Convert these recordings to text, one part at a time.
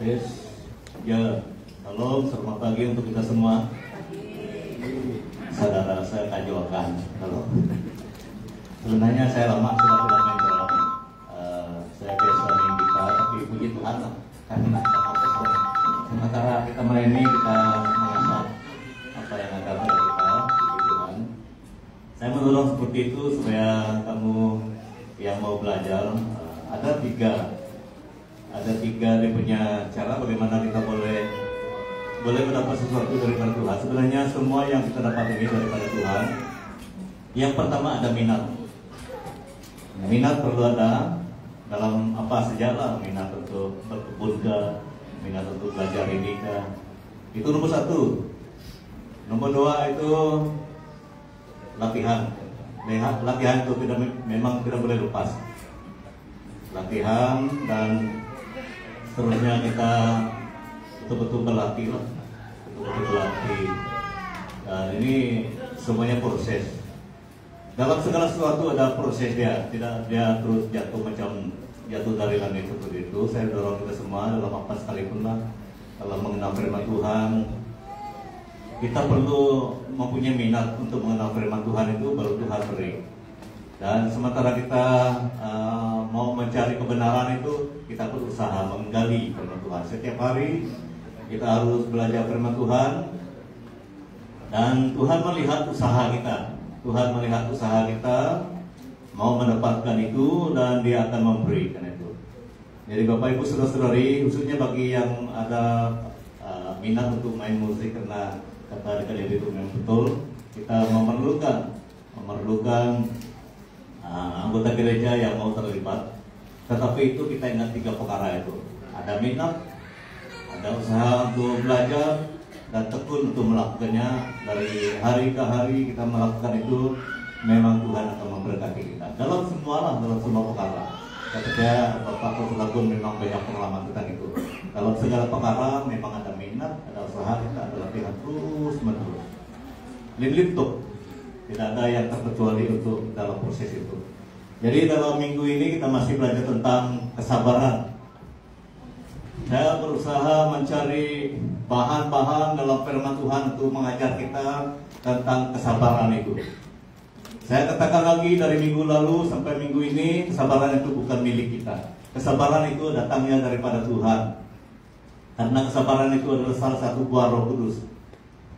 Tes, ya, halo, selamat pagi untuk kita semua. Saudara saya kajuakan, halo. Sebenarnya saya lama sudah tidak main drum. Saya biasa main gitar, tapi puji Tuhan lah, karena sementara kita main ini kita mengasah apa yang ada pada kita, puji Tuhan. Saya mendorong seperti itu supaya kamu yang mau belajar ada tiga dia punya cara bagaimana kita boleh mendapat sesuatu daripada Tuhan. Sebenarnya semua yang kita dapat ini daripada Tuhan. Yang pertama ada minat. Minat perlu ada dalam apa saja lah, minat untuk berkebun kah, minat untuk belajar ini kah. Itu nomor satu. Nomor dua itu latihan. Latihan itu memang tidak boleh lepas. Latihan dan seterusnya kita betul-betul berlatih lah, betul-betul berlatih. Dan ini semuanya proses. Dalam segala sesuatu ada proses dia, tidak dia terus jatuh dari langit seperti itu. Saya dorong kita semua dalam apa sekalipun lah, dalam mengenal firman Tuhan. Kita perlu mempunyai minat untuk mengenal firman Tuhan, itu baru Tuhan beri. Dan sementara kita mau mencari kebenaran itu, kita berusaha menggali firman Tuhan. Setiap hari kita harus belajar firman Tuhan. Dan Tuhan melihat usaha kita. Tuhan melihat usaha kita mau mendapatkan itu, dan Dia akan memberikan itu. Jadi Bapak Ibu Saudara-saudari, khususnya bagi yang ada minat untuk main musik, karena kata dekat itu memang betul, kita memerlukan anggota gereja yang mau terlibat. Tetapi itu kita ingat tiga perkara itu. Ada minat, ada usaha untuk belajar, dan tekun untuk melakukannya. Dari hari ke hari kita melakukan itu, memang Tuhan akan memberkati kita dalam semua perkara. Ketika Bapak Kepulauan memang banyak pengalaman tentang itu. Dalam segala perkara memang ada minat, ada usaha, kita ada latihan terus menerus. Lip-lip tidak ada yang terkecuali untuk dalam proses itu. Jadi dalam minggu ini kita masih belajar tentang kesabaran. Saya berusaha mencari bahan-bahan dalam firman Tuhan untuk mengajar kita tentang kesabaran itu. Saya katakan lagi, dari minggu lalu sampai minggu ini, kesabaran itu bukan milik kita. Kesabaran itu datangnya daripada Tuhan. Karena kesabaran itu adalah salah satu buah Roh Kudus.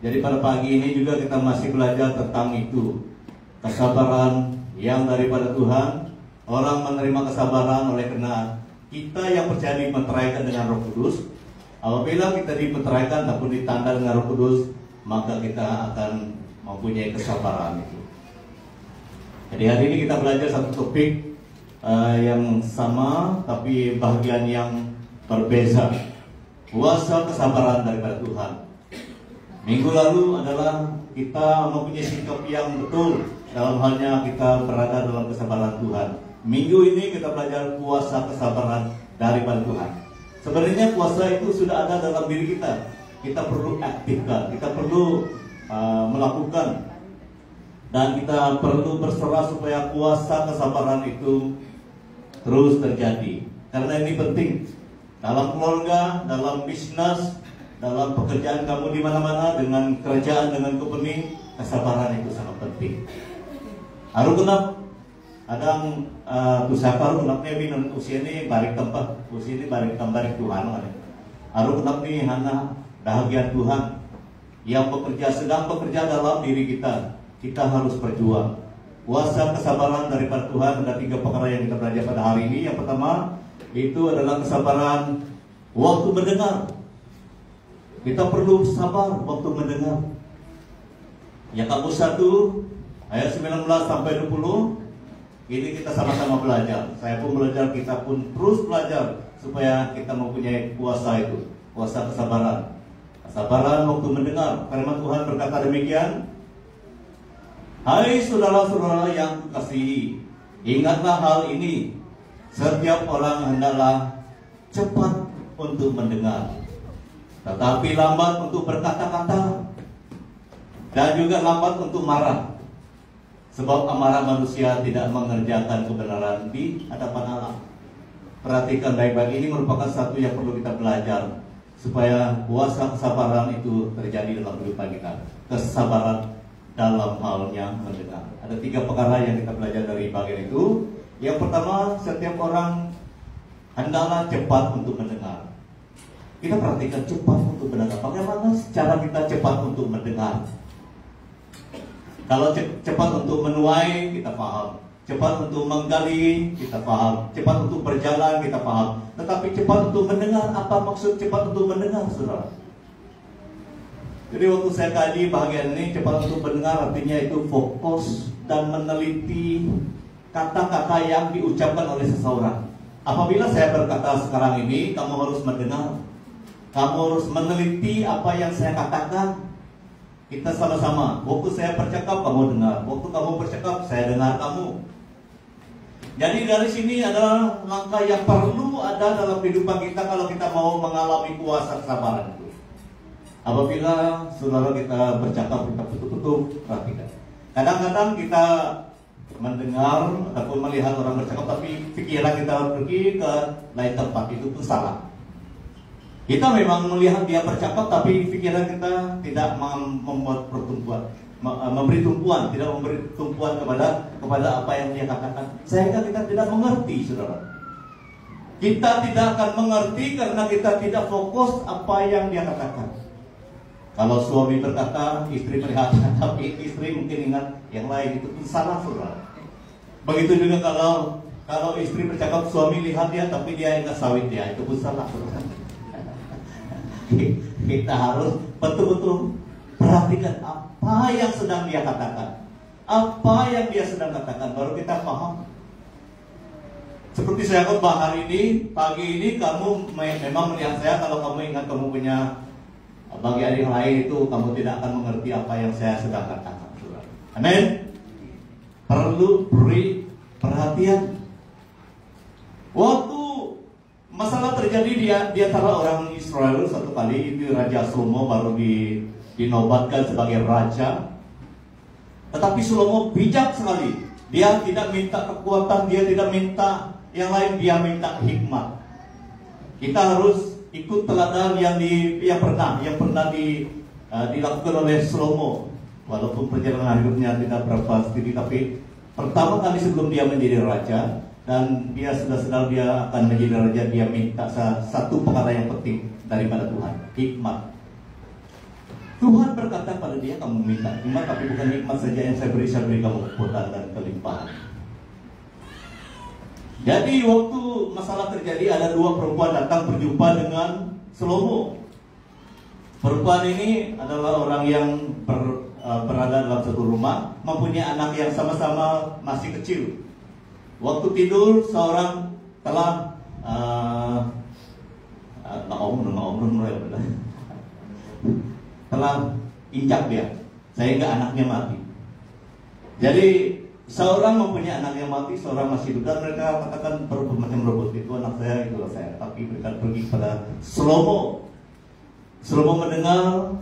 Jadi pada pagi ini juga kita masih belajar tentang itu. Kesabaran yang daripada Tuhan. Orang menerima kesabaran oleh karena kita yang percaya dimeteraikan dengan Roh Kudus. Apabila kita dimeteraikan ataupun ditanda dengan Roh Kudus, maka kita akan mempunyai kesabaran itu. Jadi hari ini kita belajar satu topik yang sama, tapi bagian yang berbeza. Kuasa kesabaran daripada Tuhan. Minggu lalu adalah kita mempunyai sikap yang betul dalam halnya kita berada dalam kesabaran Tuhan. Minggu ini kita belajar kuasa kesabaran daripada Tuhan. Sebenarnya kuasa itu sudah ada dalam diri kita. Kita perlu aktifkan, kita perlu melakukan, dan kita perlu berserah supaya kuasa kesabaran itu terus terjadi. Karena ini penting dalam keluarga, dalam bisnis, dalam pekerjaan kamu di mana-mana, dengan kerjaan, dengan company, kesabaran itu sangat penting. Haru kenap, adang tusakar kenapnya binan usia ini barik tempat, usia ini barik Tuhan. Haru kenap nih hana bahagia Tuhan yang sedang bekerja dalam diri kita. Kita harus berjuang. Kuasa kesabaran daripada Tuhan, ada tiga perkara yang kita belajar pada hari ini. Yang pertama itu adalah kesabaran waktu mendengar. Kita perlu sabar waktu mendengar. Yakobus 1 ayat 19 sampai 20. Ini kita sama-sama belajar. Saya pun belajar, kita pun terus belajar supaya kita mempunyai kuasa itu, kuasa kesabaran. Kesabaran waktu mendengar. Firman Tuhan berkata demikian. Hai saudara-saudara yang kukasihi, ingatlah hal ini. Setiap orang hendaklah cepat untuk mendengar, tetapi lambat untuk berkata-kata, dan juga lambat untuk marah. Sebab amarah manusia tidak mengerjakan kebenaran di hadapan Allah. perhatikan baik-baik. Ini merupakan satu yang perlu kita belajar supaya kuasa kesabaran itu terjadi dalam kehidupan kita. Kesabaran dalam halnya mendengar. Ada 3 perkara yang kita belajar dari bagian itu. Yang pertama, setiap orang hendaklah cepat untuk mendengar. Kita perhatikan cepat untuk mendengar. Bagaimana cara kita cepat untuk mendengar? Kalau cepat untuk menuai, kita paham. Cepat untuk menggali, kita paham. Cepat untuk berjalan, kita paham. Tetapi cepat untuk mendengar, apa maksud cepat untuk mendengar, saudara? Jadi waktu saya kaji bahagian ini, cepat untuk mendengar artinya itu fokus dan meneliti kata-kata yang diucapkan oleh seseorang. Apabila saya berkata sekarang ini, kamu harus mendengar. Kamu harus meneliti apa yang saya katakan. Kita sama-sama. Waktu saya bercakap, kamu dengar. Waktu kamu bercakap, saya dengar kamu. Jadi dari sini adalah langkah yang perlu ada dalam kehidupan kita kalau kita mau mengalami kuasa kesabaran itu. Apabila saudara kita bercakap, kita betul-betul perhatikan. Kadang-kadang kita mendengar ataupun melihat orang bercakap, tapi pikiran kita pergi ke lain tempat, itu pun salah. Kita memang melihat dia bercakap, tapi pikiran kita tidak membuat pertumbuhan, memberi tumpuan, tidak memberi tumpuan kepada apa yang dia katakan, sehingga kita tidak mengerti, saudara. Kita tidak akan mengerti karena kita tidak fokus apa yang dia katakan. Kalau suami berkata, istri melihat, tapi istri mungkin ingat yang lain, itu pun salah, saudara. Begitu juga kalau istri bercakap, suami lihat dia, tapi dia ingat sawit dia, itu pun salah, saudara. Kita harus betul-betul perhatikan apa yang sedang dia katakan. Apa yang dia sedang katakan, baru kita paham. Seperti saya khotbah hari ini, pagi ini kamu memang melihat saya. Kalau kamu ingat kamu punya bagian yang lain, itu kamu tidak akan mengerti apa yang saya sedang katakan. Amin. Perlu beri perhatian. Waktu masalah terjadi di antara orang Israel satu kali, itu Raja Salomo baru dinobatkan sebagai raja. Tetapi Salomo bijak sekali. Dia tidak minta kekuatan, dia tidak minta yang lain, dia minta hikmat. Kita harus ikut teladan yang pernah dilakukan oleh Salomo. Walaupun perjalanan hidupnya tidak berapa studi, tapi pertama kali sebelum dia menjadi raja, dan dia sudah dia akan menjadi raja, dia minta satu perkara yang penting daripada Tuhan, hikmat. Tuhan berkata pada dia, kamu minta hikmat, tapi bukan hikmat saja yang saya beri kamu kekuatan dan kelimpahan. Jadi waktu masalah terjadi, ada 2 perempuan datang berjumpa dengan Salomo. Perempuan ini adalah orang yang berada dalam satu rumah, mempunyai anak yang sama-sama masih kecil. Waktu tidur, seorang telah telah injak dia, sehingga anaknya mati. Jadi seorang mempunyai anak yang mati, seorang masih hidup, dan mereka katakan macam robot, itu anak saya, itulah saya. Tapi mereka pergi pada Salomo. Salomo mendengar,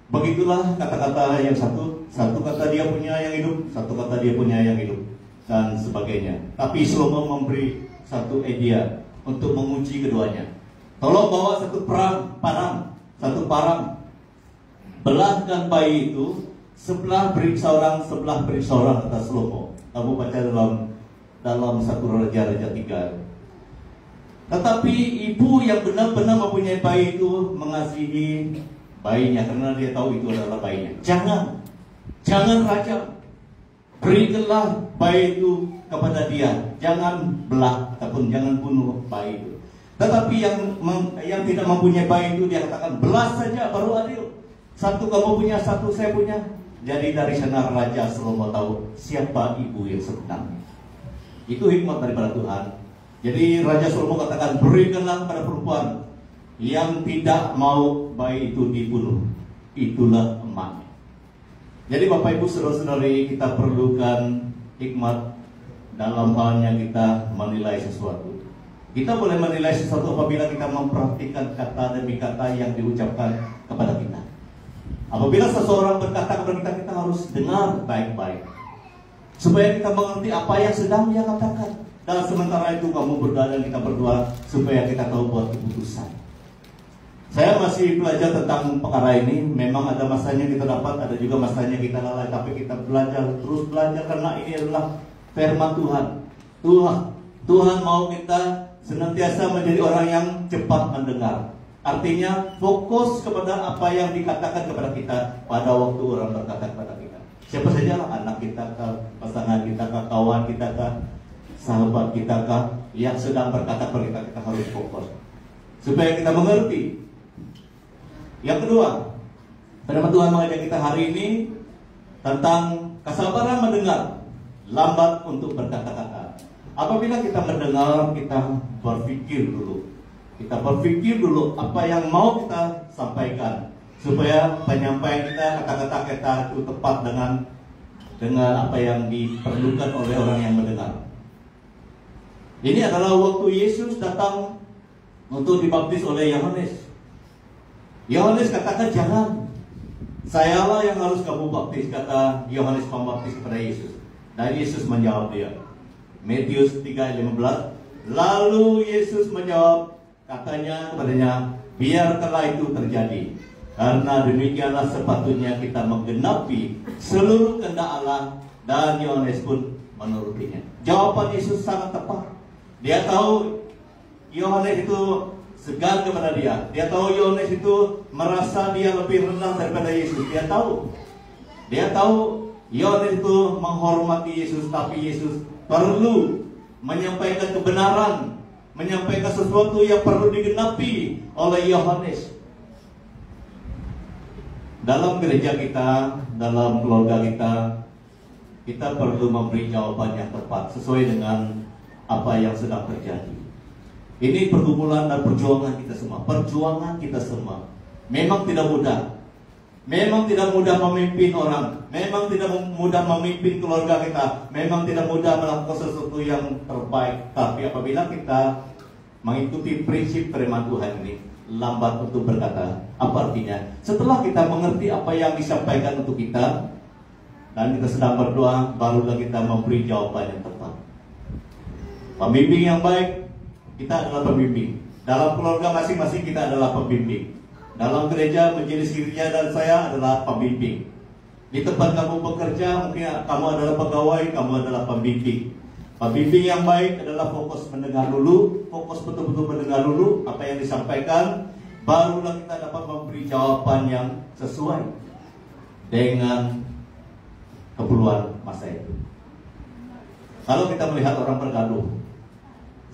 begitulah kata-kata yang satu kata dia punya yang hidup, satu kata dia punya yang hidup, dan sebagainya. Tapi Salomo memberi satu idea untuk menguji keduanya. Tolong bawa satu parang, belahkan bayi itu sebelah beri seorang, kata Salomo. Kamu baca dalam 1 Raja 3. Tetapi ibu yang benar-benar mempunyai bayi itu mengasihi bayinya, karena dia tahu itu adalah bayinya. Jangan raja, berikanlah bayi itu kepada dia, jangan belah ataupun jangan bunuh bayi itu. Tetapi yang tidak mempunyai bayi itu, dia katakan belas saja baru adil. Satu kamu punya, satu saya punya. Jadi dari sana Raja Salomo tahu siapa ibu yang sebenarnya. Itu hikmat daripada Tuhan. Jadi Raja Salomo katakan, berikanlah pada perempuan yang tidak mau bayi itu dibunuh, itulah emaknya. Jadi Bapak Ibu saudara-saudari, kita perlukan hikmat dalam halnya kita menilai sesuatu. Kita boleh menilai sesuatu apabila kita memperhatikan kata demi kata yang diucapkan kepada kita. Apabila seseorang berkata kepada kita, kita harus dengar baik-baik, supaya kita mengerti apa yang sedang dia katakan. Dan sementara itu kamu berdoa dan kita berdoa supaya kita tahu buat keputusan. Saya masih belajar tentang perkara ini. Memang ada masanya kita dapat, ada juga masanya kita lalai. Tapi kita belajar, terus belajar karena ini adalah firman Tuhan. Tuhan mau kita senantiasa menjadi orang yang cepat mendengar. Artinya fokus kepada apa yang dikatakan kepada kita pada waktu orang berkata kepada kita. Siapa saja lah, anak kita kah, pasangan kita kah, kawan kita kah, sahabat kita kah, yang sedang berkata kepada kita, kita harus fokus supaya kita mengerti. Yang kedua, firman Tuhan mengajak kita hari ini tentang kesabaran mendengar, lambat untuk berkata-kata. Apabila kita mendengar, kita berpikir dulu. Kita berpikir dulu apa yang mau kita sampaikan, supaya penyampaian kita, kata-kata kita itu tepat dengan apa yang diperlukan oleh orang yang mendengar. Ini adalah waktu Yesus datang untuk dibaptis oleh Yohanes. Yohanes katakan, jangan, sayalah yang harus kamu baptis, kata Yohanes Pembaptis kepada Yesus. Dan Yesus menjawab dia. Matius 3:15. Lalu Yesus menjawab, katanya kepadanya, biarkanlah itu terjadi, karena demikianlah sepatutnya kita menggenapi seluruh kehendak Allah. Dan Yohanes pun menurutinya. Jawaban Yesus sangat tepat. Dia tahu Yohanes itu segan kepada dia. Dia tahu Yohanes itu merasa dia lebih rendah daripada Yesus. Dia tahu Yohanes itu menghormati Yesus, tapi Yesus perlu menyampaikan kebenaran, menyampaikan sesuatu yang perlu digenapi oleh Yohanes. Dalam gereja kita, dalam keluarga kita perlu memberi jawaban yang tepat sesuai dengan apa yang sedang terjadi. Ini pergumulan dan perjuangan kita semua. Perjuangan kita semua. Memang tidak mudah. Memang tidak mudah memimpin orang. Memang tidak mudah memimpin keluarga kita. Memang tidak mudah melakukan sesuatu yang terbaik. Tapi apabila kita mengikuti prinsip firman Tuhan ini, lambat untuk berkata. Apa artinya? Setelah kita mengerti apa yang disampaikan untuk kita, dan kita sedang berdoa, barulah kita memberi jawaban yang tepat. Pembimbing yang baik, kita adalah pembimbing. Dalam keluarga masing-masing kita adalah pembimbing. Dalam gereja majelis Gereja dan saya adalah pembimbing. Di tempat kamu bekerja, mungkin kamu adalah pegawai, kamu adalah pembimbing. Pembimbing yang baik adalah fokus mendengar dulu, fokus betul-betul mendengar dulu apa yang disampaikan, barulah kita dapat memberi jawaban yang sesuai dengan keperluan masa itu. Kalau kita melihat orang bergaduh,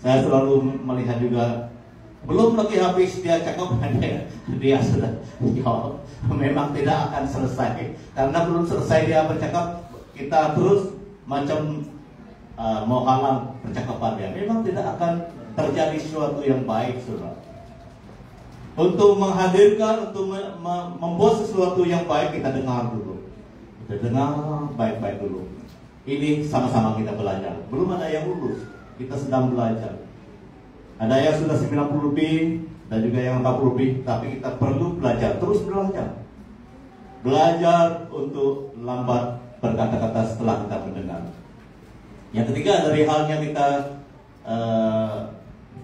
saya selalu melihat juga, belum lagi habis dia cakap, dia sudah jawab. Memang tidak akan selesai, karena belum selesai dia bercakap, kita terus macam mau halang percakapan dia. Memang tidak akan terjadi sesuatu yang baik, saudara. Untuk menghadirkan, untuk membuat sesuatu yang baik, kita dengar dulu. Kita dengar baik-baik dulu. Ini sama-sama kita belajar. Belum ada yang lulus, kita sedang belajar. Ada yang sudah 90 lebih dan juga yang 40 lebih, tapi kita perlu belajar, terus belajar. Belajar untuk lambat berkata-kata setelah kita mendengar. Yang ketiga dari halnya kita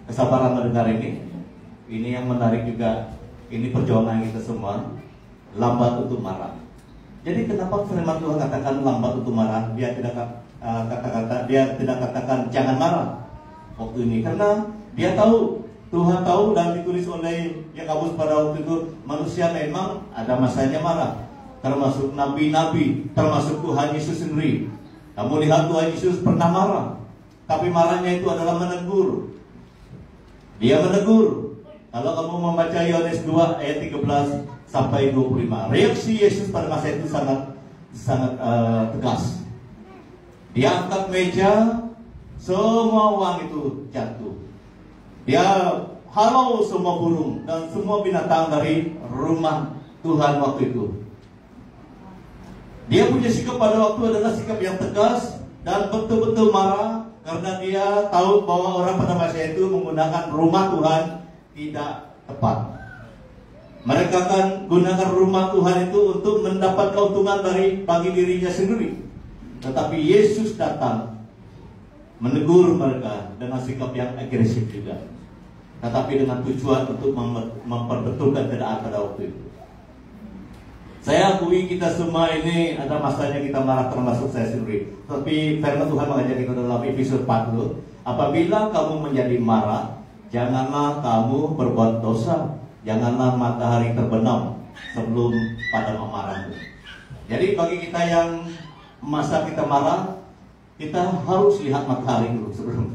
kesabaran mendengar ini yang menarik juga. Ini perjuangan kita semua, lambat untuk marah. Jadi kenapa firman Tuhan katakan lambat untuk marah? Dia tidak katakan jangan marah waktu ini, karena dia tahu, Tuhan tahu, dan ditulis oleh Yakobus pada waktu itu, manusia memang ada masanya marah, termasuk nabi-nabi, termasuk Tuhan Yesus sendiri. Kamu lihat Tuhan Yesus pernah marah, tapi marahnya itu adalah menegur. Dia menegur. Kalau kamu membaca Yohanes 2 ayat 13 sampai 25, reaksi Yesus pada masa itu sangat tegas. Dia angkat meja, semua uang itu jatuh. Dia halau semua burung dan semua binatang dari rumah Tuhan waktu itu. Dia punya sikap pada waktu adalah sikap yang tegas dan betul-betul marah, karena dia tahu bahwa orang pada masa itu menggunakan rumah Tuhan tidak tepat. Mereka akan gunakan rumah Tuhan itu untuk mendapat keuntungan bagi dirinya sendiri. Tetapi Yesus datang menegur mereka dengan sikap yang agresif juga, tetapi dengan tujuan untuk memperbetulkan keadaan pada waktu itu. Saya akui kita semua ini ada masanya kita marah, termasuk saya sendiri. Tapi firman Tuhan mengajak kita dalam Efesus 40, apabila kamu menjadi marah, janganlah kamu berbuat dosa, janganlah matahari terbenam sebelum padam amarahmu. Jadi bagi kita yang masa kita marah, kita harus lihat matahari dulu sebelum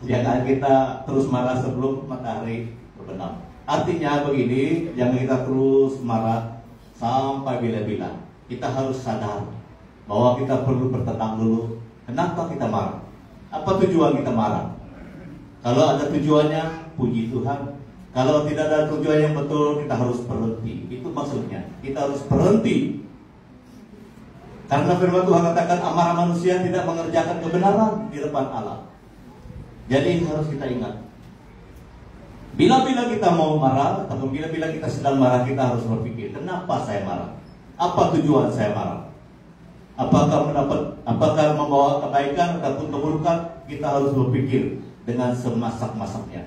jangan kita terus marah sebelum matahari terbenam. Artinya begini, jangan kita terus marah sampai bila-bila. Kita harus sadar bahwa kita perlu bertenang dulu. Kenapa kita marah? Apa tujuan kita marah? Kalau ada tujuannya, puji Tuhan. Kalau tidak ada tujuan yang betul, kita harus berhenti. Itu maksudnya, kita harus berhenti. Karena firman Tuhan katakan amarah manusia tidak mengerjakan kebenaran di depan Allah. Jadi harus kita ingat, bila-bila kita mau marah, atau bila-bila kita sedang marah, kita harus berpikir, kenapa saya marah? Apa tujuan saya marah? Apakah membawa kebaikan ataupun keburukan? Kita harus berpikir dengan semasak-masaknya.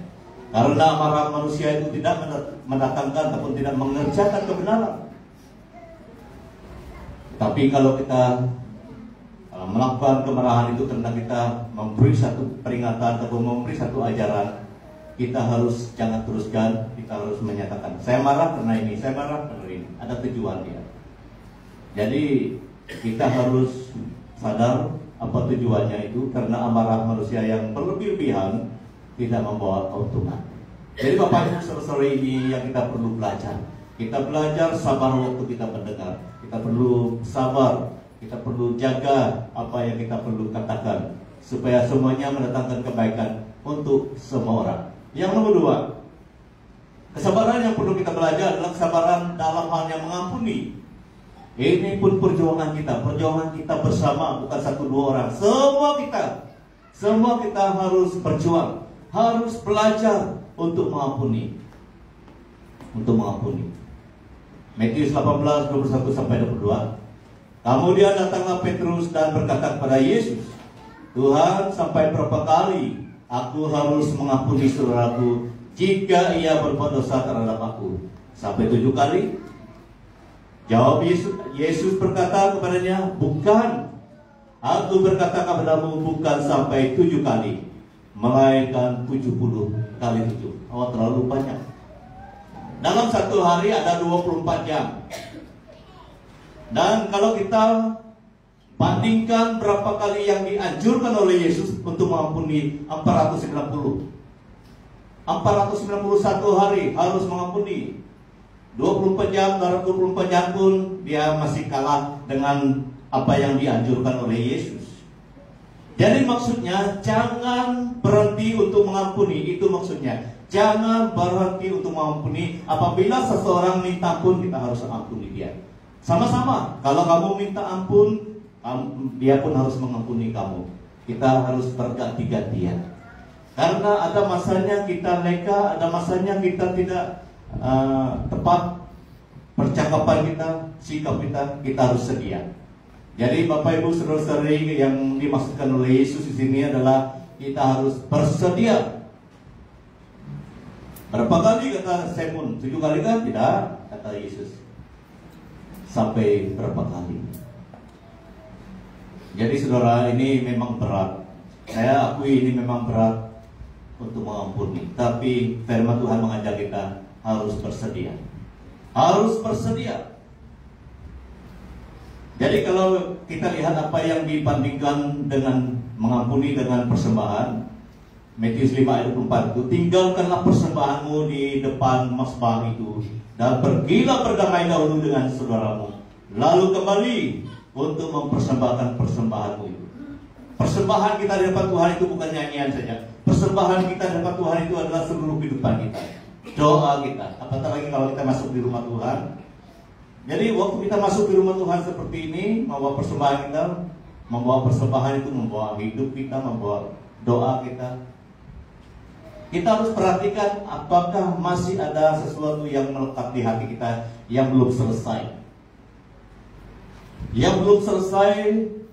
Karena amarah manusia itu tidak mendatangkan ataupun tidak mengerjakan kebenaran. Tapi kalau kita melakukan kemarahan itu karena kita memberi satu peringatan ataupun memberi satu ajaran, kita harus jangan teruskan, kita harus menyatakan saya marah karena ini, saya marah karena ini. Ada tujuan dia. Jadi kita harus sadar apa tujuannya itu, karena amarah manusia yang berlebih-lebihan tidak membawa keuntungan. Jadi Bapak Ibu saudara ini yang kita perlu belajar. Kita belajar sabar waktu kita mendengar. Kita perlu sabar, kita perlu jaga apa yang kita perlu katakan supaya semuanya mendatangkan kebaikan untuk semua orang. Yang nomor dua, kesabaran yang perlu kita belajar adalah kesabaran dalam hal yang mengampuni. Ini pun perjuangan kita bersama, bukan satu dua orang. Semua kita harus berjuang, harus belajar untuk mengampuni. Matius 18, 21 sampai 22. Kemudian datanglah Petrus dan berkata kepada Yesus, Tuhan, sampai berapa kali aku harus mengampuni saudaraku jika ia berbuat dosa terhadap aku? Sampai 7 kali? Jawab Yesus berkata kepadanya, bukan. Aku berkata kepadamu, bukan sampai 7 kali, melainkan 70 kali 7. Oh, terlalu banyak. Dalam satu hari ada 24 jam. Dan kalau kita bandingkan berapa kali yang dianjurkan oleh Yesus untuk mengampuni, 490. 491 hari harus mengampuni. 24 jam, dalam 24 jam pun dia masih kalah dengan apa yang dianjurkan oleh Yesus. Jadi maksudnya jangan berhenti untuk mengampuni. Itu maksudnya jangan berhenti untuk mengampuni. Apabila seseorang minta ampun, kita harus ampuni dia. Sama-sama, kalau kamu minta ampun, dia pun harus mengampuni kamu. Kita harus berganti-gantian. Karena ada masanya kita neka, ada masanya kita tidak tepat percakapan kita, sikap kita harus sedia. Jadi Bapak Ibu saudara-saudari yang dimaksudkan oleh Yesus di sini adalah kita harus bersedia. Berapa kali kata Simon? 7 kali kan? Tidak, kata Yesus. Sampai berapa kali? Jadi saudara, ini memang berat. Saya akui ini memang berat untuk mengampuni. Tapi firman Tuhan mengajak kita harus bersedia. Harus bersedia. Jadi kalau kita lihat apa yang dibandingkan dengan mengampuni dengan persembahan, Matius 5 ayat 24 itu, tinggalkanlah persembahanmu di depan mazbah itu dan pergilah berdamai dahulu dengan saudaramu, lalu kembali untuk mempersembahkan persembahanmu itu. Persembahan kita di depan Tuhan itu bukan nyanyian saja. Persembahan kita di depan Tuhan itu adalah seluruh kehidupan kita, doa kita. Apatah lagi kalau kita masuk di rumah Tuhan. Jadi waktu kita masuk di rumah Tuhan seperti ini, membawa persembahan kita, membawa persembahan itu membawa hidup kita, membawa doa kita. Kita harus perhatikan apakah masih ada sesuatu yang melekat di hati kita yang belum selesai. Yang belum selesai,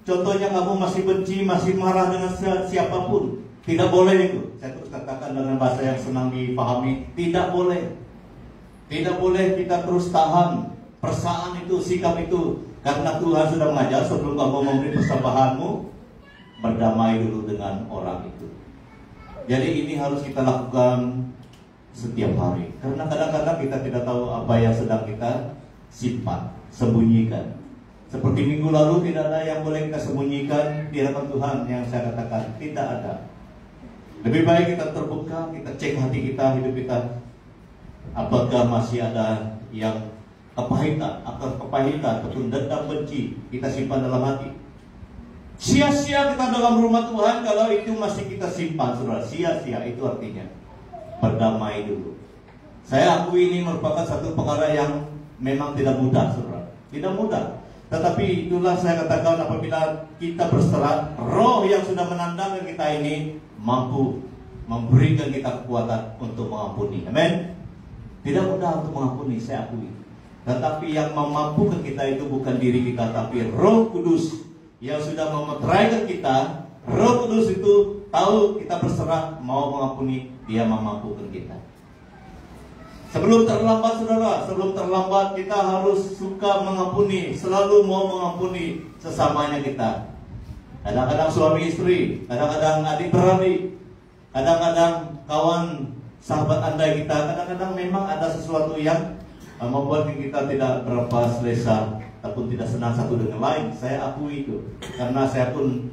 Contohnya kamu masih benci, masih marah dengan siapapun. Tidak boleh itu. Saya terus katakan dengan bahasa yang senang dipahami. Tidak boleh. Tidak boleh kita terus tahan perasaan itu, sikap itu. Karena Tuhan sudah mengajar sebelum kamu memberi persembahanmu, berdamai dulu dengan orang itu. Jadi ini harus kita lakukan setiap hari. Karena kadang-kadang kita tidak tahu apa yang sedang kita simpan, sembunyikan. Seperti minggu lalu tidak ada yang boleh kita sembunyikan di hadapan Tuhan. Yang saya katakan tidak ada. Lebih baik kita terbuka, kita cek hati kita, hidup kita. Apakah masih ada yang kepahitan, akar kepahitan, ataupun dendam benci kita simpan dalam hati. Sia-sia kita dalam rumah Tuhan kalau itu masih kita simpan, saudara. Sia-sia itu artinya berdamai dulu. Saya akui ini merupakan satu perkara yang memang tidak mudah, saudara. Tidak mudah. Tetapi itulah saya katakan, apabila kita berserah, roh yang sudah menandangkan kita ini mampu memberikan kita kekuatan untuk mengampuni. Amin. Tidak mudah untuk mengampuni, saya akui. Tetapi yang memampukan kita itu bukan diri kita, tapi Roh Kudus yang sudah memeteraikan kita. Roh Kudus itu tahu kita berserah mau mengampuni, dia memampukan kita. Sebelum terlambat, saudara, sebelum terlambat kita harus suka mengampuni, selalu mau mengampuni sesamanya kita. Kadang-kadang suami istri, kadang-kadang adik beradik, kadang-kadang kawan sahabat Anda kita, kadang-kadang memang ada sesuatu yang membuat kita tidak berapa selesa ataupun tidak senang satu dengan lain. Saya akui itu, karena saya pun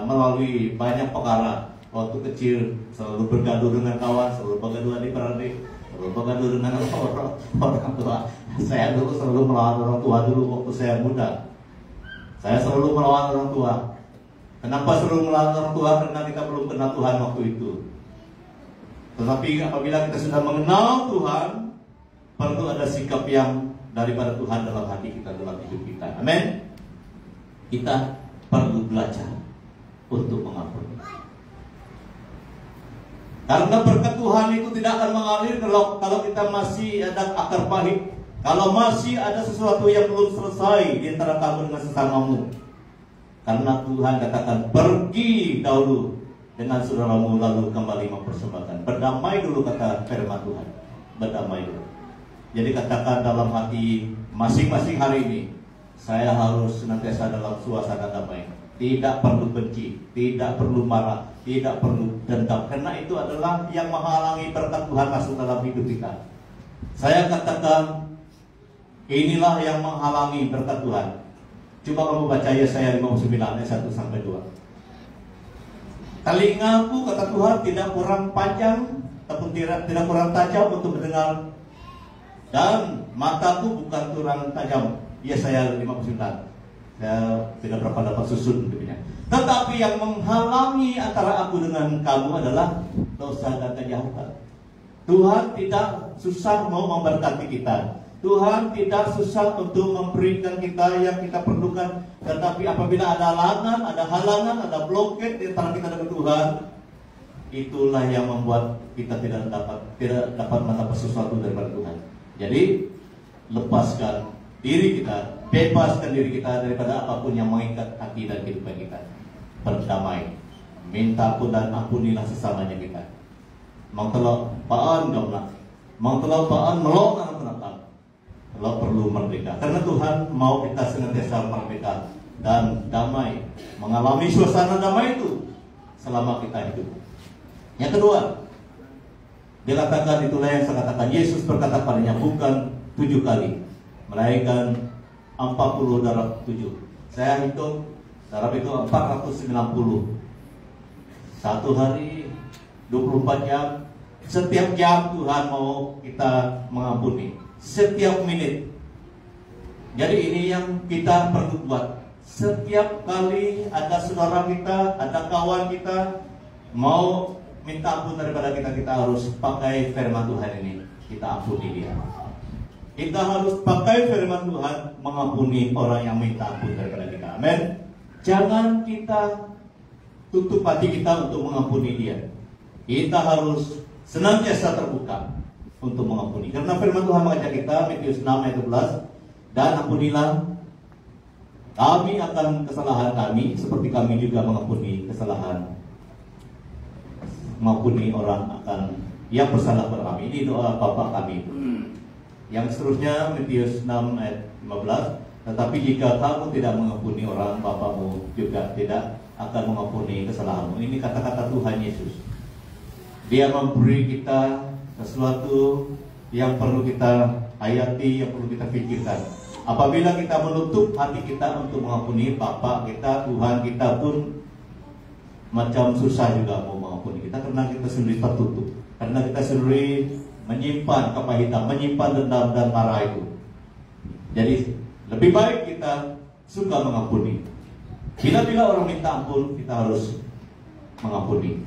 melalui banyak perkara. Waktu kecil selalu bergaduh dengan kawan, selalu bergaduh adik-beradik, selalu bergaduh dengan orang tua. Saya dulu selalu melawan orang tua dulu waktu saya muda. Saya selalu melawan orang tua. Kenapa selalu melawan orang tua? Karena kita belum kenal Tuhan waktu itu. Tetapi apabila kita sudah mengenal Tuhan, perlu ada sikap yang daripada Tuhan dalam hati kita, dalam hidup kita. Amin. Kita perlu belajar untuk mengampuni. Karena berkat Tuhan itu tidak akan mengalir kalau kita masih ada akar pahit. Kalau masih ada sesuatu yang belum selesai di antara kamu dengan sesamamu. Karena Tuhan katakan, pergi dahulu dengan saudaramu lalu kembali mempersembahkan. Berdamai dulu, kata firman Tuhan. Berdamai dulu. Jadi katakan dalam hati masing-masing hari ini, saya harus senantiasa dalam suasana damai. Tidak perlu benci, tidak perlu marah, tidak perlu dendam. Karena itu adalah yang menghalangi berkat Tuhan masuk dalam hidup kita. Saya katakan, inilah yang menghalangi berkat Tuhan. Coba kamu baca Yesaya 59 ayat 1-2. Telingaku, kata Tuhan, tidak kurang panjang ataupun tidak kurang tajam untuk mendengar, dan mataku bukan kurang tajam. Yesaya 59. Saya tidak berapa dapat susun begini. Tetapi yang menghalangi antara aku dengan kamu adalah dosa dan kejahatan. Tuhan tidak susah mau memberkati kita. Tuhan tidak susah untuk memberikan kita yang kita perlukan. Tetapi apabila ada halangan, ada blokade di antara kita dengan Tuhan, itulah yang membuat kita tidak dapat mendapat sesuatu daripada Tuhan. Jadi lepaskan diri kita, bebaskan diri kita daripada apapun yang mengikat hati dan kehidupan kita. Berdamai, minta ampun dan ampunilah sesamanya kita. Mangtelau paan gamlah, mangtelau paan melongan kenapa? Kalau perlu merdeka, karena Tuhan mau kita senantiasa merdeka dan damai, mengalami suasana damai itu selama kita hidup. Yang kedua, dia katakan, itulah yang saya katakan, Yesus berkata padanya bukan 7 kali, melainkan 40 darab 7. Saya hitung darab itu 490. Satu hari 24 jam. Setiap jam Tuhan mau kita mengampuni. Setiap menit. Jadi ini yang kita perlu buat. Setiap kali ada saudara kita, ada kawan kita mau minta ampun daripada kita, kita harus pakai firman Tuhan ini. Kita ampuni dia. Kita harus pakai firman Tuhan mengampuni orang yang minta ampun daripada kita. Amin. Jangan kita tutup hati kita untuk mengampuni dia. Kita harus senantiasa terbuka untuk mengampuni. Karena firman Tuhan mengajak kita, Matius 6 ayat 12, dan ampunilah Kami akan kesalahan kami, seperti kami juga mengampuni kesalahan, mengampuni orang akan yang bersalah kepada kami. Ini doa Bapa kami. Yang seterusnya Matius 6 ayat 15. Tetapi jika kamu tidak mengampuni orang, Bapamu juga tidak akan mengampuni kesalahanmu. Ini kata-kata Tuhan Yesus. Dia memberi kita sesuatu yang perlu kita hayati, yang perlu kita pikirkan. Apabila kita menutup hati kita untuk mengampuni, Bapa kita, Tuhan kita pun macam susah juga mau mengampuni kita, karena kita sendiri tertutup, karena kita sendiri menyimpan kepahitan, menyimpan dendam dan marah itu. Jadi lebih baik kita suka mengampuni. Bila orang minta ampun, kita harus mengampuni.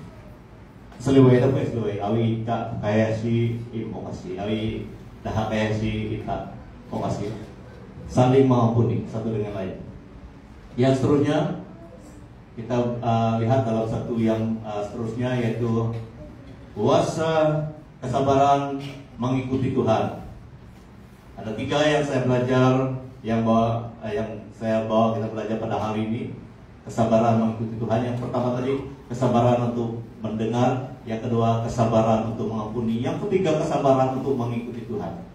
Seliwai apa ya seliwai? Awi tak kaya si mau kasih, awi dah kaya si kita mau kasih. Saling mengampuni satu dengan lain. Yang seterusnya kita lihat dalam satu yang seterusnya, yaitu puasa kesabaran mengikuti Tuhan. Ada 3 yang saya belajar, yang saya bawa kita belajar pada hari ini. Kesabaran mengikuti Tuhan. Yang pertama tadi kesabaran untuk mendengar, yang kedua kesabaran untuk mengampuni, yang ketiga kesabaran untuk mengikuti Tuhan.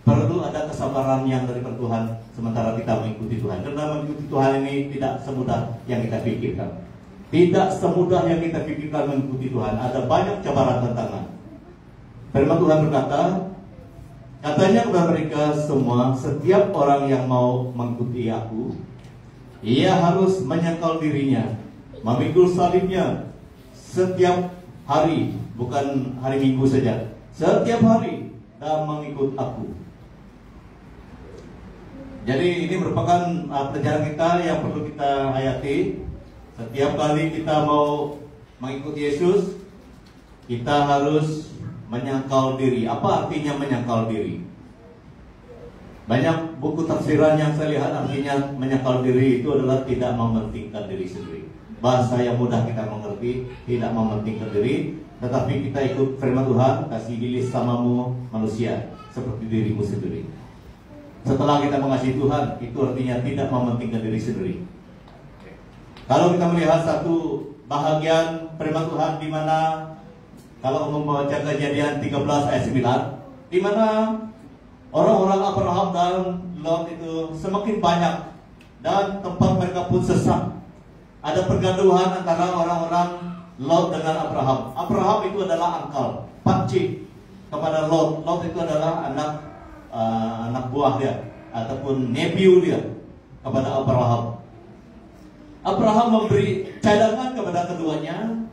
Perlu ada kesabaran yang dari Tuhan sementara kita mengikuti Tuhan. Karena mengikuti Tuhan ini tidak semudah yang kita pikirkan. Tidak semudah yang kita pikirkan mengikuti Tuhan. Ada banyak cabaran tantangan. Firman Tuhan berkata, katanya kepada mereka semua, setiap orang yang mau mengikuti aku, ia harus menyangkal dirinya, memikul salibnya setiap hari, bukan hari Minggu saja, setiap hari, dan mengikut aku. Jadi ini merupakan pelajaran kita yang perlu kita hayati. Setiap kali kita mau mengikuti Yesus, kita harus menyangkal diri. Apa artinya menyangkal diri? Banyak buku tafsiran yang saya lihat artinya menyangkal diri itu adalah tidak mementingkan diri sendiri. Bahasa yang mudah kita mengerti, tidak mementingkan diri, tetapi kita ikut firman Tuhan, kasih diri samamu manusia seperti dirimu sendiri. Setelah kita mengasihi Tuhan, itu artinya tidak mementingkan diri sendiri. Kalau kita melihat satu bahagian firman Tuhan di mana, kalau membaca Kejadian 13 ayat 9, di mana orang-orang Abraham dan Lot itu semakin banyak dan tempat mereka pun sesak. Ada pergaduhan antara orang-orang Lot dengan Abraham. Abraham itu adalah angkal, pakcik kepada Lot. Lot itu adalah anak buah dia ataupun nephew dia kepada Abraham. Abraham memberi cadangan kepada keduanya,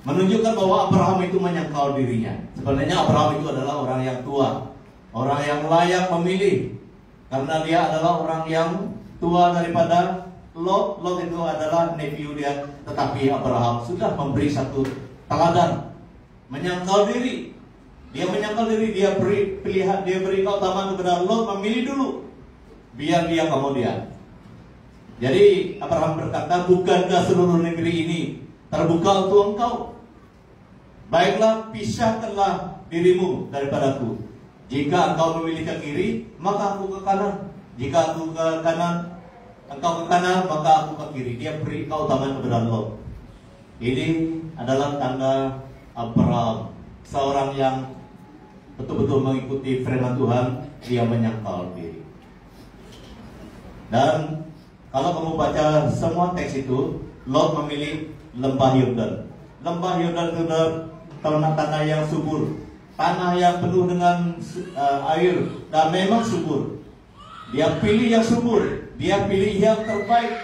menunjukkan bahwa Abraham itu menyangkal dirinya. Sebenarnya Abraham itu adalah orang yang tua, orang yang layak memilih, karena dia adalah orang yang tua daripada Lot. Lot itu adalah nephew dia, tetapi Abraham sudah memberi satu teladan, menyangkal diri. Dia menyangkal diri, dia beri pilihan, dia beri keutamaan kepada Lot, memilih dulu, biar dia kemudian. Jadi Abraham berkata, bukankah seluruh negeri ini terbuka untuk engkau? Baiklah, pisahkanlah dirimu daripadaku. Jika engkau memilih ke kiri, maka aku ke kanan. Jika aku ke kanan, engkau ke kanan, maka aku ke kiri. Dia beri keutamaan kepada Lot. Ini adalah tanda Abraham, seorang yang betul-betul mengikuti firman Tuhan. Dia menyangkal diri. Dan kalau kamu baca semua teks itu, Lot memilih lembah Yordan. Lembah Yordan itu tanah yang subur, tanah yang penuh dengan air, dan memang subur. Dia pilih yang subur, dia pilih yang terbaik,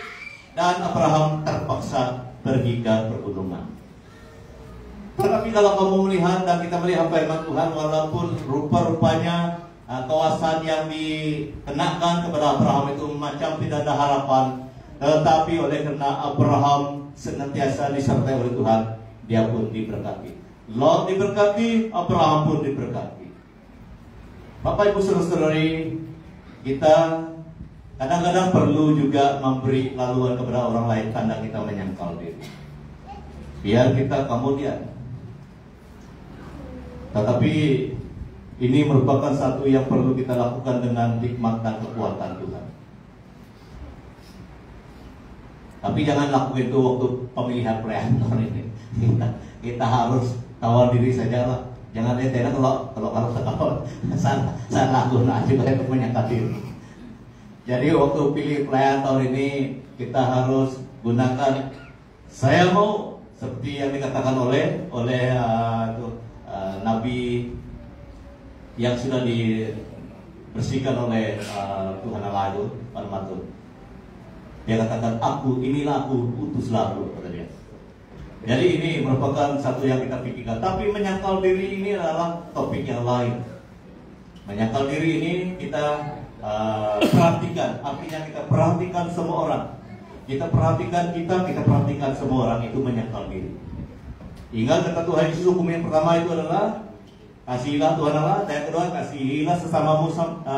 dan Abraham terpaksa pergi ke pergunungan. Tetapi kalau kamu melihat dan kita melihat firman Tuhan, walaupun rupa-rupanya kawasan yang dikenakan kepada Abraham itu macam tidak ada harapan, tetapi oleh karena Abraham senantiasa disertai oleh Tuhan, dia pun diberkati. Lot diberkati, Abraham pun diberkati. Bapak Ibu saudara-saudari, kita kadang-kadang perlu juga memberi laluan kepada orang lain tanda kita menyangkal diri, biar kita kemudian. Tetapi ini merupakan satu yang perlu kita lakukan dengan hikmat dan kekuatan Tuhan. Tapi jangan lakukan itu waktu pemilihan preantor ini. Kita harus tawar diri saja lah. Jangan lihat kalau saya lagu juga untuk menyangka diri. Jadi waktu pilih preantor ini kita harus gunakan saya mau seperti yang dikatakan oleh Nabi yang sudah dibersihkan oleh Tuhan Allah itu, Al-Matur. Dia katakan, inilah aku, utuslah aku, kata dia. Jadi ini merupakan satu yang kita pikirkan. Tapi menyangkal diri ini adalah topik yang lain. Menyangkal diri ini kita perhatikan, artinya kita perhatikan semua orang. Kita perhatikan kita perhatikan semua orang, itu menyangkal diri. Ingat kata Tuhan Yesus, hukum yang pertama itu adalah kasihilah Tuhan Allah, dan yang kedua kasihilah sesamamu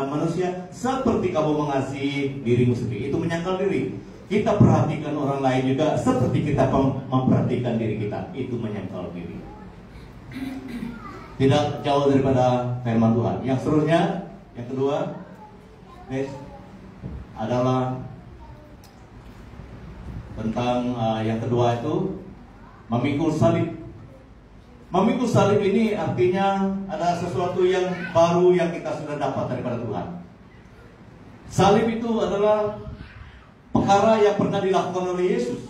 manusia seperti kamu mengasihi dirimu sendiri. Itu menyangkal diri. Kita perhatikan orang lain juga seperti kita memperhatikan diri kita. Itu menyangkal diri. Tidak jauh daripada firman Tuhan. Yang seterusnya, yang kedua, adalah tentang yang kedua itu memikul salib. Memikul salib ini artinya ada sesuatu yang baru yang kita sudah dapat daripada Tuhan. Salib itu adalah perkara yang pernah dilakukan oleh Yesus.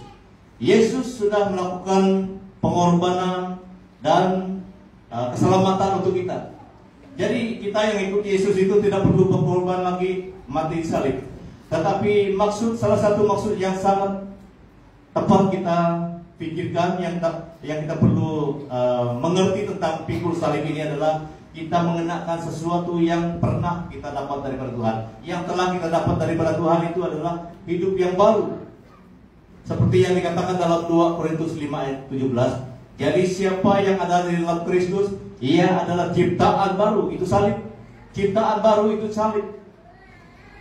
Yesus sudah melakukan pengorbanan dan keselamatan untuk kita. Jadi kita yang ikut Yesus itu tidak perlu berkorban lagi mati salib. Tetapi salah satu maksud yang sangat tepat kita pikirkan, yang kita perlu mengerti tentang pikul salib ini adalah kita mengenakan sesuatu yang pernah kita dapat daripada Tuhan. Yang telah kita dapat daripada Tuhan itu adalah hidup yang baru. Seperti yang dikatakan dalam 2 Korintus 5 ayat 17. Jadi siapa yang ada di dalam Kristus, ia adalah ciptaan baru. Itu salib. Ciptaan baru itu salib.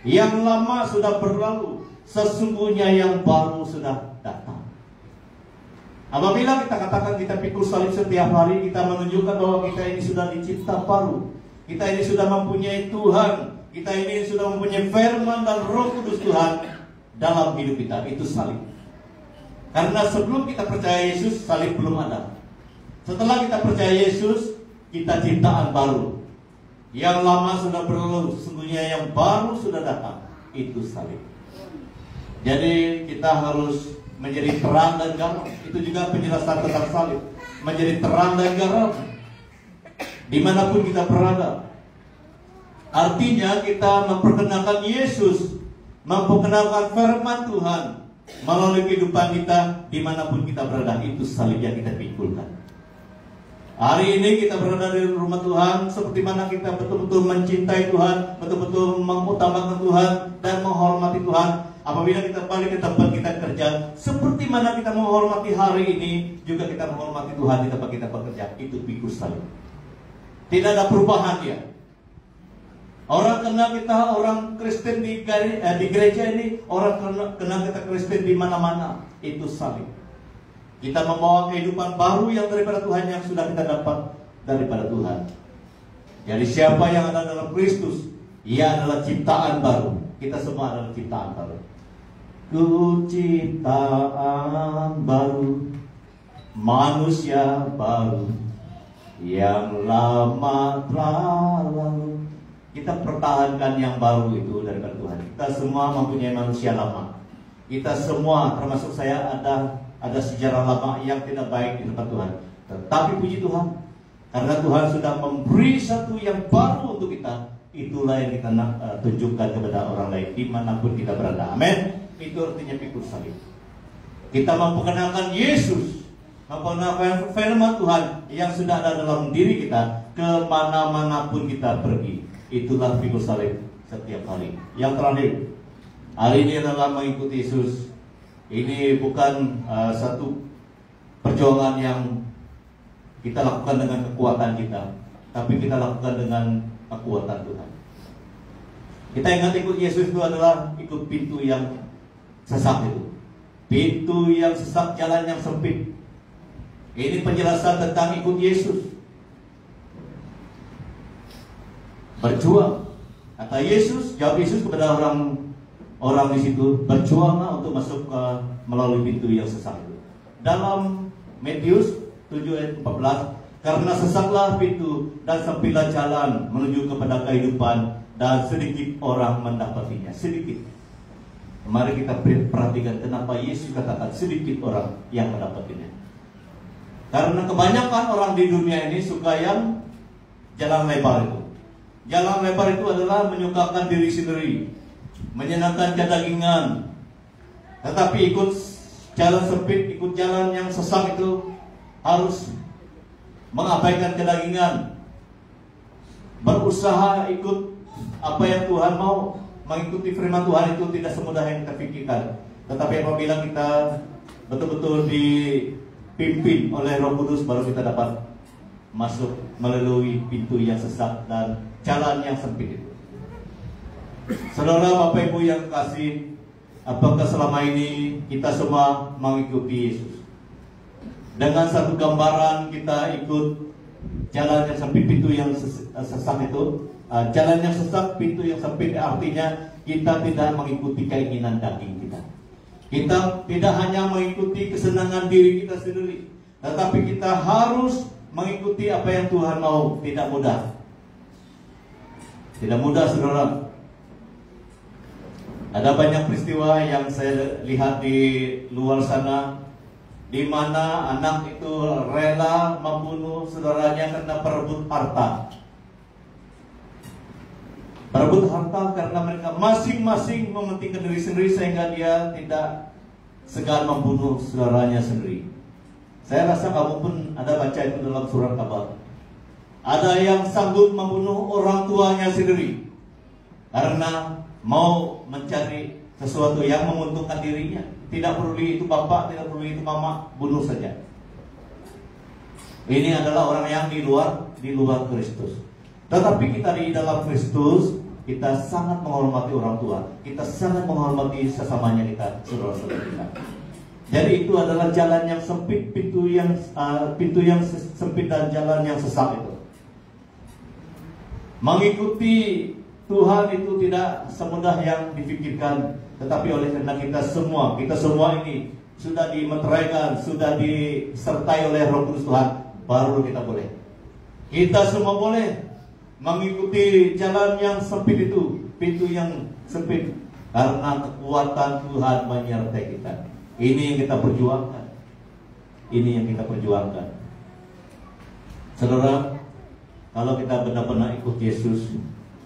Yang lama sudah berlalu, sesungguhnya yang baru sudah datang. Apabila kita katakan kita pikul salib setiap hari, kita menunjukkan bahwa kita ini sudah dicipta baru. Kita ini sudah mempunyai Tuhan. Kita ini sudah mempunyai firman dan Roh Kudus Tuhan dalam hidup kita. Itu salib. Karena sebelum kita percaya Yesus, salib belum ada. Setelah kita percaya Yesus, kita ciptaan baru. Yang lama sudah berlalu, sesungguhnya yang baru sudah datang. Itu salib. Jadi kita harus menjadi terang dan garam. Itu juga penjelasan tentang salib. Menjadi terang dan garam dimanapun kita berada. Artinya kita memperkenalkan Yesus, memperkenalkan firman Tuhan melalui kehidupan kita dimanapun kita berada. Itu salib yang kita pikulkan. Hari ini kita berada di rumah Tuhan, seperti mana kita betul-betul mencintai Tuhan, betul-betul mengutamakan Tuhan dan menghormati Tuhan. Apabila kita balik ke tempat kita kerja, seperti mana kita menghormati hari ini, juga kita menghormati Tuhan di tempat kita bekerja. Itu pikul salib. Tidak ada perubahan ya. Orang kenal kita orang Kristen di gereja ini, orang kenal kita Kristen di mana-mana. Itu salib. Kita membawa kehidupan baru yang daripada Tuhan, yang sudah kita dapat daripada Tuhan. Jadi siapa yang ada dalam Kristus, ia adalah ciptaan baru. Kita semua adalah ciptaan baru. Ku ciptaan baru, manusia baru, yang lama telah lalu. Kita pertahankan yang baru itu daripada Tuhan. Kita semua mempunyai manusia lama. Kita semua, termasuk saya, ada sejarah lama yang tidak baik di tempat Tuhan. Tetapi puji Tuhan, karena Tuhan sudah memberi satu yang baru untuk kita. Itulah yang kita tunjukkan kepada orang lain dimanapun kita berada. Amin. Itu artinya pikul salib. Kita memperkenalkan Yesus, memperkenalkan firman Tuhan yang sudah ada dalam diri kita kemana-manapun kita pergi. Itulah pikul salib setiap hari. Yang terakhir, hari ini adalah mengikuti Yesus. Ini bukan satu perjuangan yang kita lakukan dengan kekuatan kita, tapi kita lakukan dengan kekuatan Tuhan. Kita ingat ikut Yesus itu adalah ikut pintu yang sesak itu. Pintu yang sesak, jalan yang sempit. Ini penjelasan tentang ikut Yesus. Berjuang. Kata Yesus, jawab Yesus kepada orang orang di situ, berjuanglah untuk masuk ke melalui pintu yang sesak itu. Dalam Matius 7 ayat 14, karena sesaklah pintu dan sempitlah jalan menuju kepada kehidupan, dan sedikit orang mendapatinya. Sedikit. Mari kita perhatikan kenapa Yesus katakan sedikit orang yang mendapatinya. Karena kebanyakan orang di dunia ini suka yang jalan lebar itu. Jalan lebar itu adalah menyukakan diri sendiri, menyenangkan kedagingan. Tetapi ikut jalan sempit, ikut jalan yang sesak itu harus mengabaikan kedagingan, berusaha ikut apa yang Tuhan mau. Mengikuti firman Tuhan itu tidak semudah yang kita pikirkan. Tetapi apabila kita betul-betul dipimpin oleh Roh Kudus, baru kita dapat masuk melalui pintu yang sesak dan jalan yang sempit itu. Saudara, Bapak Ibu yang kasih, apakah selama ini kita semua mengikuti Yesus? Dengan satu gambaran kita ikut jalan yang sempit, pintu yang sesak itu. Jalan yang sesak, pintu yang sempit, artinya kita tidak mengikuti keinginan daging kita. Kita tidak hanya mengikuti kesenangan diri kita sendiri, tetapi kita harus mengikuti apa yang Tuhan mau. Tidak mudah. Tidak mudah, saudara. Ada banyak peristiwa yang saya lihat di luar sana, di mana anak itu rela membunuh saudaranya karena perebut harta. Perebut harta karena mereka masing-masing mementingkan diri sendiri, sehingga dia tidak segan membunuh saudaranya sendiri. Saya rasa kamu pun ada baca itu dalam surat Kabar. Ada yang sanggup membunuh orang tuanya sendiri karena mau mencari sesuatu yang menguntungkan dirinya. Tidak perlu itu bapak, tidak perlu itu mama, bunuh saja. Ini adalah orang yang di luar Kristus. Tetapi kita di dalam Kristus, kita sangat menghormati orang tua, kita sangat menghormati sesamanya kita, saudara-saudara kita. Jadi itu adalah jalan yang sempit, pintu yang sempit dan jalan yang sesak itu. Mengikuti Tuhan itu tidak semudah yang dipikirkan, tetapi oleh karena kita semua ini sudah dimeteraikan, sudah disertai oleh Roh Kudus Tuhan, baru kita boleh. Kita semua boleh mengikuti jalan yang sempit itu, pintu yang sempit, karena kekuatan Tuhan menyertai kita. Ini yang kita perjuangkan. Ini yang kita perjuangkan. Saudara, kalau kita benar-benar ikut Yesus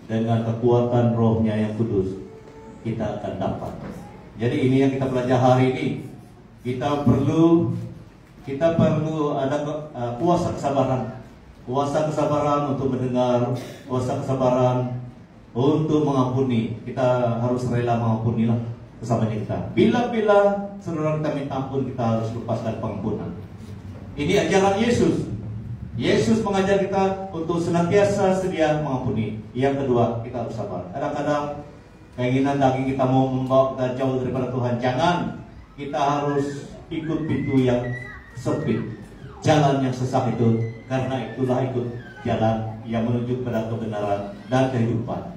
dengan kekuatan Roh-Nya yang kudus, kita akan dapat. Jadi ini yang kita belajar hari ini. Kita perlu ada kuasa kesabaran. Kuasa kesabaran untuk mendengar, kuasa kesabaran untuk mengampuni. Kita harus rela mengampunilah kesamanya kita. Bila saudara kita minta ampun, kita harus lepaskan pengampunan. Ini ajaran Yesus. Yesus mengajar kita untuk senantiasa sedia mengampuni. Yang kedua, kita harus sabar. Kadang-kadang keinginan daging kita mau membawa kita jauh daripada Tuhan. Jangan. Kita harus ikut pintu yang sempit, jalan yang sesak itu, karena itulah ikut jalan yang menuju kepada kebenaran dan kehidupan.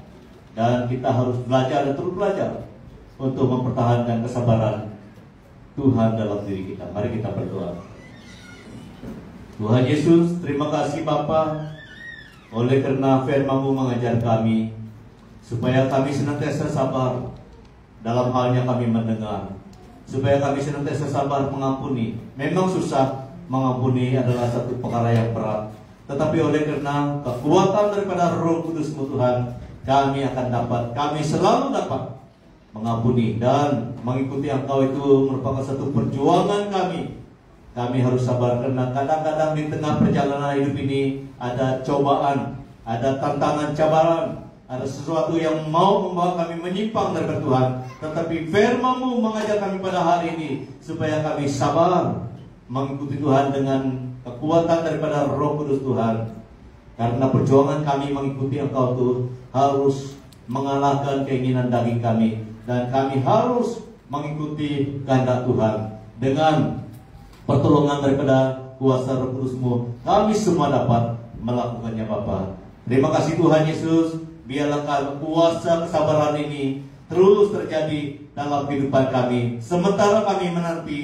Dan kita harus belajar dan terus belajar untuk mempertahankan kesabaran Tuhan dalam diri kita. Mari kita berdoa. Tuhan Yesus, terima kasih Bapa, oleh karena firman-Mu mengajar kami supaya kami senantiasa sabar dalam halnya kami mendengar, supaya kami senantiasa sabar mengampuni. Memang susah, mengampuni adalah satu perkara yang berat, tetapi oleh karena kekuatan daripada Roh Kudus-Mu Tuhan, kami akan dapat, kami selalu dapat mengampuni. Dan mengikuti Engkau itu merupakan satu perjuangan kami. Kami harus sabar karena kadang-kadang di tengah perjalanan hidup ini ada cobaan, ada tantangan cabaran, ada sesuatu yang mau membawa kami menyimpang dari Tuhan. Tetapi firman-Mu mengajar kami pada hari ini supaya kami sabar mengikuti Tuhan dengan kekuatan daripada Roh Kudus Tuhan. Karena perjuangan kami mengikuti Engkau itu harus mengalahkan keinginan daging kami, dan kami harus mengikuti kehendak Tuhan. Dengan pertolongan daripada kuasa Roh Kudus-Mu, kami semua dapat melakukannya Bapa. Terima kasih Tuhan Yesus. Biarlah kuasa kesabaran ini terus terjadi dalam kehidupan kami, sementara kami menanti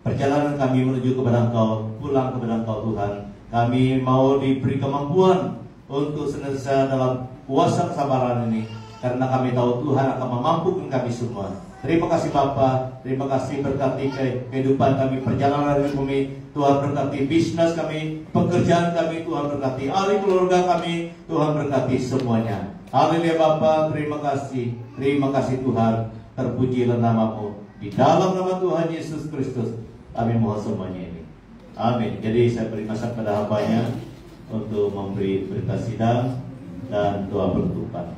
perjalanan kami menuju kepada Engkau, pulang kepada Engkau Tuhan. Kami mau diberi kemampuan untuk senantiasa dalam kuasa kesabaran ini, karena kami tahu Tuhan akan memampukan kami semua. Terima kasih Bapa, terima kasih berkati kehidupan kami, perjalanan hidup kami. Tuhan berkati bisnis kami, pekerjaan kami, Tuhan berkati ahli keluarga kami, Tuhan berkati semuanya. Haleluya Bapa, terima kasih Tuhan, terpujilah nama-Mu. Di dalam nama Tuhan Yesus Kristus kami mohon semuanya ini. Amin. Jadi saya beri masa pada hambanya untuk memberi berita sidang dan doa penutupan.